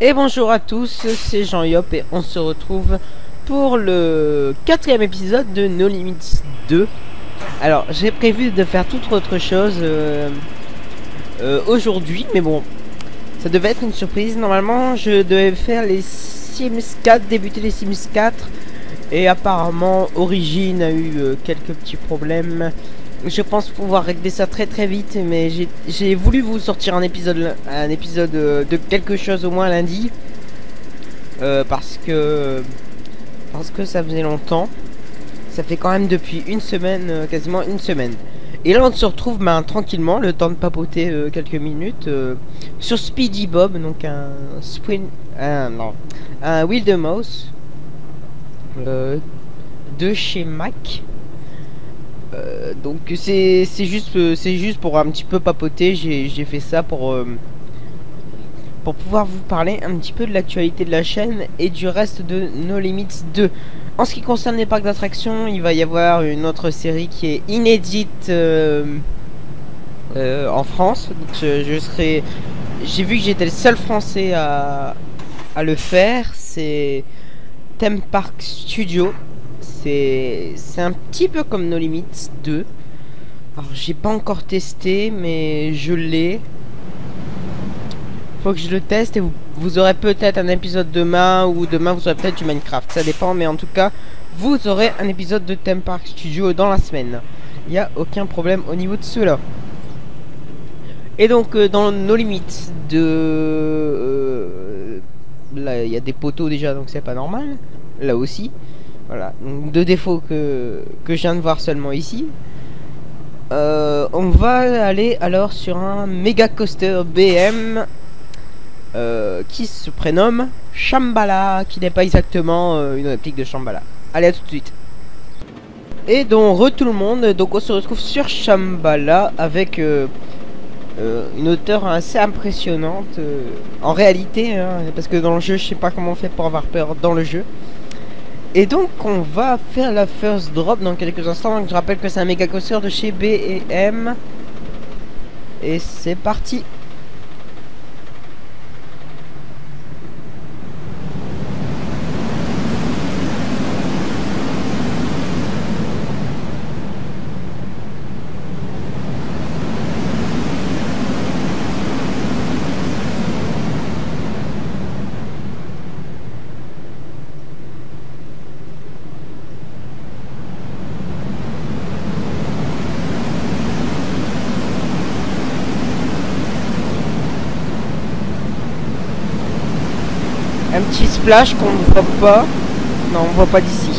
Et bonjour à tous, c'est Jean-Yop et on se retrouve pour le 4e épisode de No Limits 2. Alors j'ai prévu de faire toute autre chose aujourd'hui, mais bon, ça devait être une surprise. Normalement je devais faire les Sims 4, débuter les Sims 4. Et apparemment Origin a eu quelques petits problèmes. Je pense pouvoir régler ça très vite, mais j'ai voulu vous sortir un épisode de quelque chose au moins lundi, parce que ça faisait longtemps. Ça fait quand même depuis une semaine, quasiment une semaine. Et là on se retrouve tranquillement, le temps de papoter quelques minutes sur Speedy Bob, donc un Wheel de Mouse de chez Mac. Donc c'est juste pour un petit peu papoter. J'ai fait ça pour pouvoir vous parler un petit peu de l'actualité de la chaîne et du reste de No Limits 2. En ce qui concerne les parcs d'attractions, il va y avoir une autre série qui est inédite en France. Donc j'ai vu que j'étais le seul français à le faire. C'est Theme Park Studio. C'est un petit peu comme No Limits 2. Alors j'ai pas encore testé, mais je l'ai. Faut que je le teste et vous aurez peut-être un épisode demain, ou demain vous aurez peut-être du Minecraft, ça dépend, mais en tout cas vous aurez un épisode de Theme Park Studio dans la semaine. Il n'y a aucun problème au niveau de cela. Et donc dans No Limits 2, là il y a des poteaux déjà, donc c'est pas normal. Là aussi. Voilà, donc deux défauts que je viens de voir seulement ici. On va aller alors sur un méga coaster BM qui se prénomme Shambhala, qui n'est pas exactement une réplique de Shambhala. Allez, à tout de suite. Et donc tout le monde, donc on se retrouve sur Shambhala avec une hauteur assez impressionnante en réalité, hein, parce que dans le jeu je sais pas comment on fait pour avoir peur dans le jeu. Et donc on va faire la first drop dans quelques instants. Donc je rappelle que c'est un méga coaster de chez B&M. Et c'est parti. Un petit splash qu'on ne voit pas. Non, on voit pas d'ici.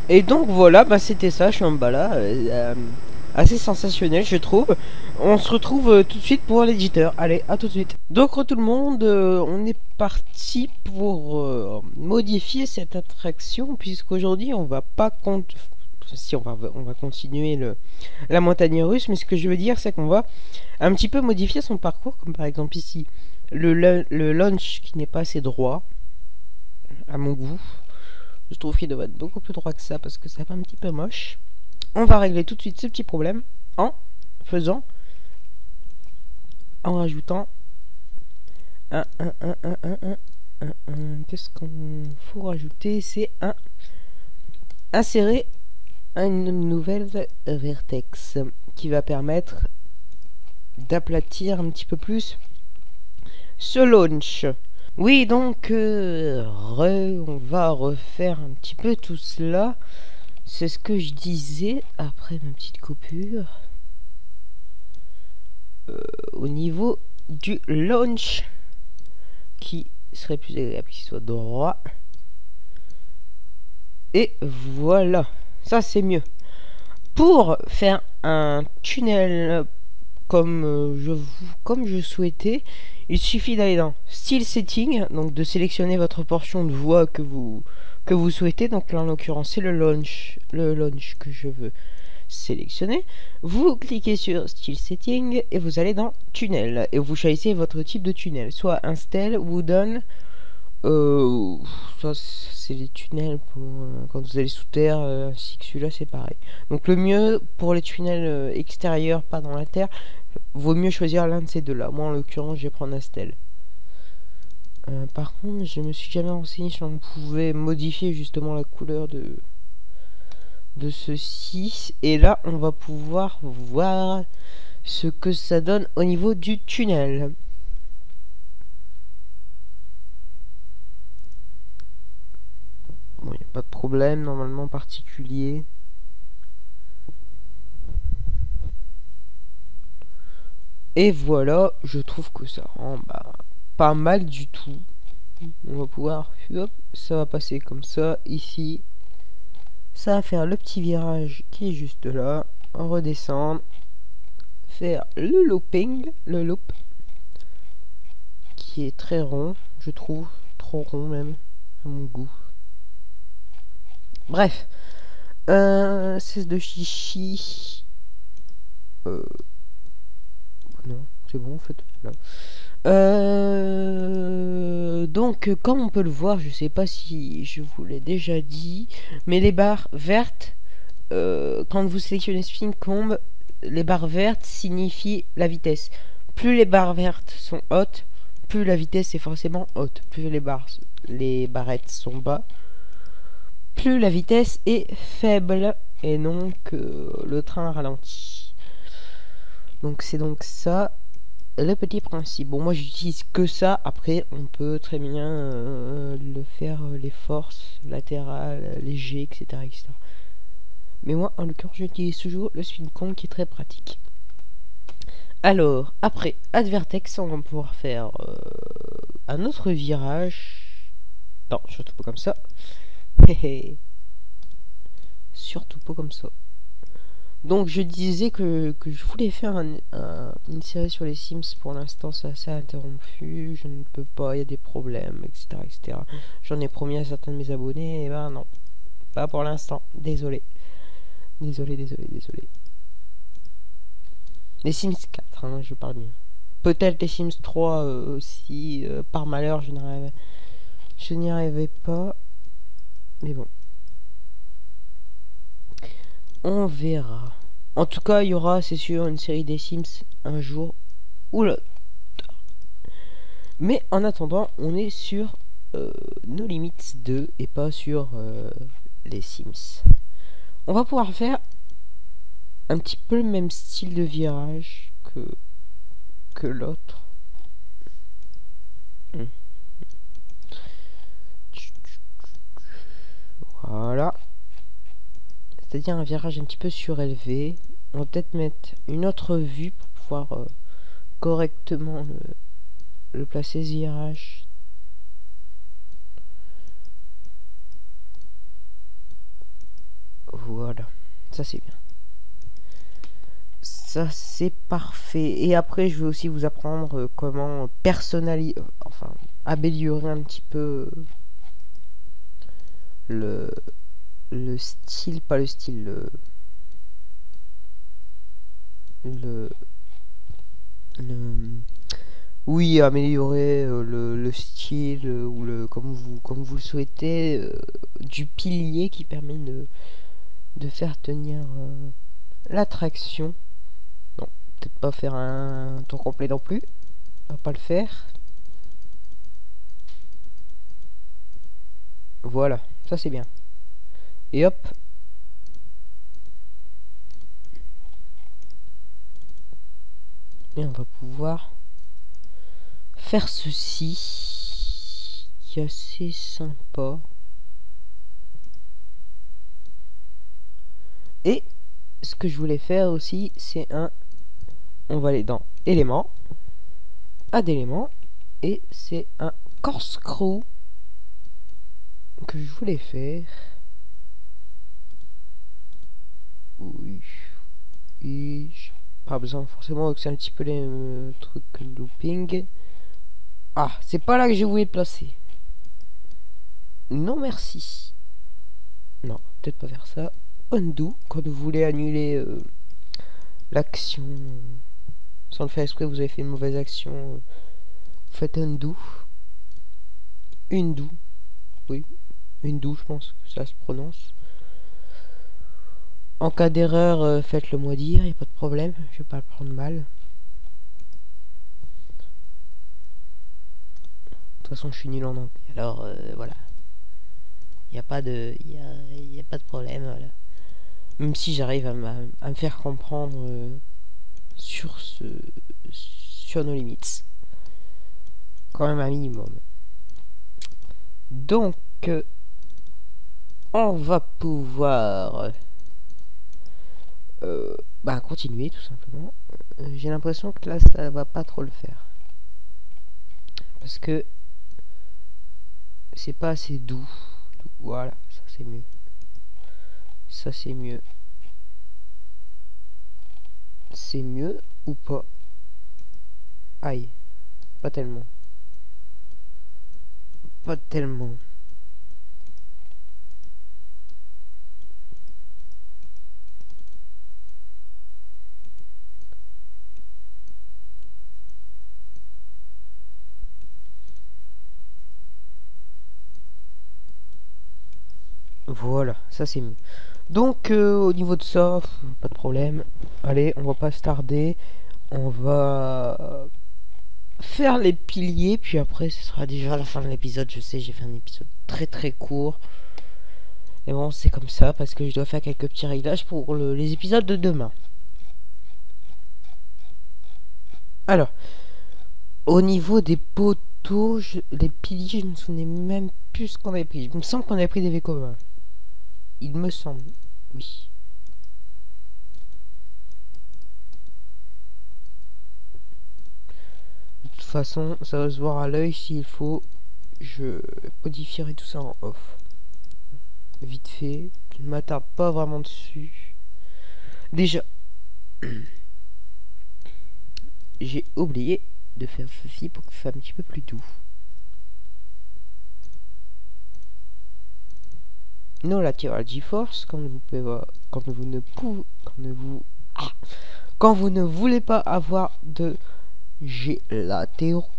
Et donc voilà, bah c'était ça, Shambhala, assez sensationnel je trouve. On se retrouve tout de suite pour l'éditeur. Allez, à tout de suite. Donc tout le monde, on est parti pour modifier cette attraction, puisqu'aujourd'hui on va pas si on va continuer la montagne russe, mais ce que je veux dire c'est qu'on va un petit peu modifier son parcours, comme par exemple ici le launch qui n'est pas assez droit à mon goût. Je trouve qu'il devrait être beaucoup plus droit que ça, parce que ça va un petit peu moche. On va régler tout de suite ce petit problème en rajoutant qu'est-ce qu'on faut rajouter? C'est insérer une nouvelle vertex qui va permettre d'aplatir un petit peu plus ce launch. Oui, donc on va refaire un petit peu tout cela. C'est ce que je disais après ma petite coupure. Au niveau du launch qui Il serait plus agréable qu'il soit droit. Et voilà. Ça, c'est mieux. Pour faire un tunnel comme je souhaitais, il suffit d'aller dans Style Setting, donc de sélectionner votre portion de voie que vous souhaitez. Donc là, en l'occurrence, c'est le launch que je veux sélectionner. Vous cliquez sur Style Setting et vous allez dans Tunnel et vous choisissez votre type de tunnel, soit un stèle, wooden. Ça c'est les tunnels pour quand vous allez sous terre, ainsi que celui-là c'est pareil. Donc le mieux pour les tunnels extérieurs, pas dans la terre, vaut mieux choisir l'un de ces deux-là. Moi en l'occurrence je vais prendre un stèle. Par contre je me suis jamais renseigné si on pouvait modifier justement la couleur de ceci. Et là on va pouvoir voir ce que ça donne au niveau du tunnel. Bon, il n'y a pas de problème normalement particulier. Et voilà, je trouve que ça rend pas mal du tout. On va pouvoir, hop, ça va passer comme ça ici. Ça va faire le petit virage qui est juste là, redescendre, faire le looping, le loop, qui est très rond, je trouve, trop rond même, à mon goût. Donc, cesse de chichi. Non, c'est bon en fait. Là. Donc, comme on peut le voir, je sais pas si je vous l'ai déjà dit, mais les barres vertes, quand vous sélectionnez Spin Comb, les barres vertes signifient la vitesse. Plus les barres vertes sont hautes, plus la vitesse est forcément haute. Plus les barrettes sont bas, plus la vitesse est faible et donc le train ralentit. Donc c'est donc ça le petit principe. Bon, moi j'utilise que ça. Après on peut très bien le faire les forces latérales, légers, etc., etc. Mais moi en l'occurrence j'utilise toujours le Spin Comb qui est très pratique. Alors après Advertex, on va pouvoir faire un autre virage. Non, surtout pas comme ça. Surtout pas comme ça. Donc je disais que je voulais faire une série sur les Sims. Pour l'instant ça s'est interrompu. Je ne peux pas, il y a des problèmes, etc., etc. J'en ai promis à certains de mes abonnés. Et ben non, pas pour l'instant. Désolé. Désolé. Les Sims 4, hein, je parle bien. Peut-être les Sims 3 aussi. Par malheur je n'y arrivais pas. Mais bon. On verra. En tout cas, il y aura, c'est sûr, une série des Sims un jour ou l'autre. Mais en attendant, on est sur No Limits 2 et pas sur les Sims. On va pouvoir faire un petit peu le même style de virage que l'autre. Voilà. C'est-à-dire un virage un petit peu surélevé. On va peut-être mettre une autre vue pour pouvoir correctement le placer, ce virage. Voilà, ça c'est bien. Ça c'est parfait. Et après je vais aussi vous apprendre comment personnaliser, enfin améliorer un petit peu le style, pas le style, oui, améliorer le style ou comme vous le souhaitez du pilier qui permet de faire tenir l'attraction. Non, peut-être pas faire un tour complet non plus, on va pas le faire. Voilà, ça c'est bien. Et hop. Et on va pouvoir faire ceci qui est assez sympa. Et ce que je voulais faire aussi, c'est on va aller dans éléments, add éléments, et c'est un corkscrew que je voulais faire. Oui. Et pas besoin forcément que c'est un petit peu les trucs looping. Ah, c'est pas là que je voulais placer. Non merci. Non, peut-être pas faire ça. Undo quand vous voulez annuler l'action sans le faire exprès, vous avez fait une mauvaise action. Faites undo. Undo. Oui, undo, je pense que ça se prononce. En cas d'erreur, faites-le moi dire, y a pas de problème, je vais pas le prendre mal. De toute façon, je suis nul en anglais, alors voilà. Y a pas de problème, voilà. Même si j'arrive à me faire comprendre sur nos limites, quand même un minimum. Donc, on va pouvoir continuer tout simplement. J'ai l'impression que là ça va pas trop le faire parce que c'est pas assez doux. Voilà, ça c'est mieux. Ça c'est mieux. C'est mieux ou pas? Aïe, pas tellement. Pas tellement. Voilà, ça c'est mieux. Donc au niveau de ça, pas de problème. Allez, on va pas se tarder. On va faire les piliers, puis après ce sera déjà la fin de l'épisode. Je sais, j'ai fait un épisode très très court. Et bon, c'est comme ça parce que je dois faire quelques petits réglages pour les épisodes de demain. Alors, au niveau des poteaux, les piliers, je me souvenais même plus ce qu'on avait pris. Il me semble qu'on avait pris des V-communs. Il me semble, oui. De toute façon, ça va se voir à l'œil s'il faut. Je modifierai tout ça en off. Vite fait, je ne m'attarde pas vraiment dessus. Déjà, j'ai oublié de faire ceci pour que ce soit un petit peu plus doux. Non lateral G-force quand vous ne voulez pas avoir de G latéraux.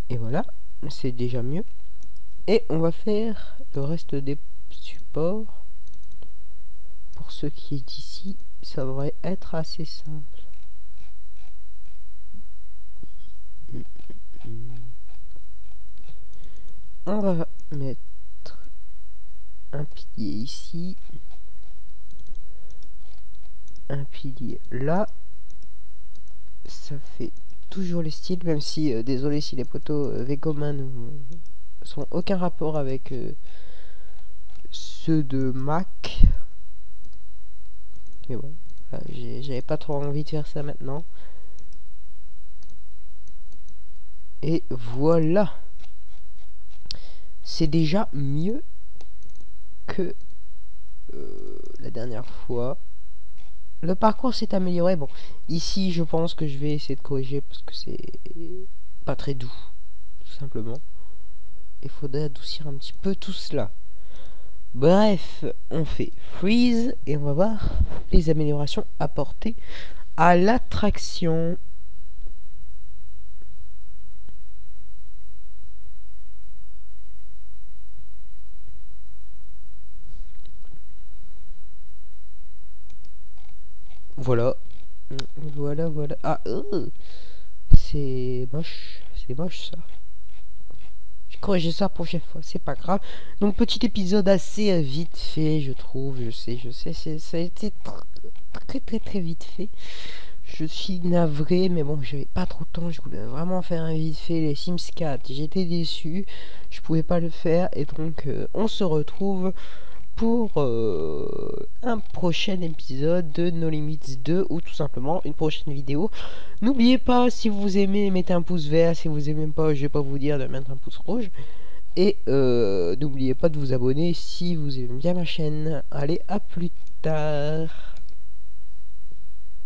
Et voilà, c'est déjà mieux. Et on va faire le reste des supports. Pour ce qui est ici, ça devrait être assez simple. On va mettre un pilier ici, un pilier là. Ça fait toujours les styles, même si désolé si les poteaux V-communs ne sont aucun rapport avec ceux de Mac. Mais bon, j'avais pas trop envie de faire ça maintenant. Et voilà. C'est déjà mieux que la dernière fois. Le parcours s'est amélioré. Bon, ici je pense que je vais essayer de corriger parce que c'est pas très doux, tout simplement. Il faudrait adoucir un petit peu tout cela. Bref, on fait freeze et on va voir les améliorations apportées à l'attraction. Voilà. Voilà. Ah, c'est moche. C'est moche ça. J'ai corrigé ça la prochaine fois, c'est pas grave. Donc petit épisode assez vite fait, je trouve. Je sais, ça a été très vite fait. Je suis navré, mais bon, j'avais pas trop de temps. Je voulais vraiment faire un vite fait les Sims 4. J'étais déçu, je pouvais pas le faire. Et donc on se retrouve pour un prochain épisode de No Limits 2 ou tout simplement une prochaine vidéo. N'oubliez pas, si vous aimez, mettez un pouce vert. Si vous aimez pas, je vais pas vous dire de mettre un pouce rouge. Et n'oubliez pas de vous abonner si vous aimez bien ma chaîne. Allez, à plus tard.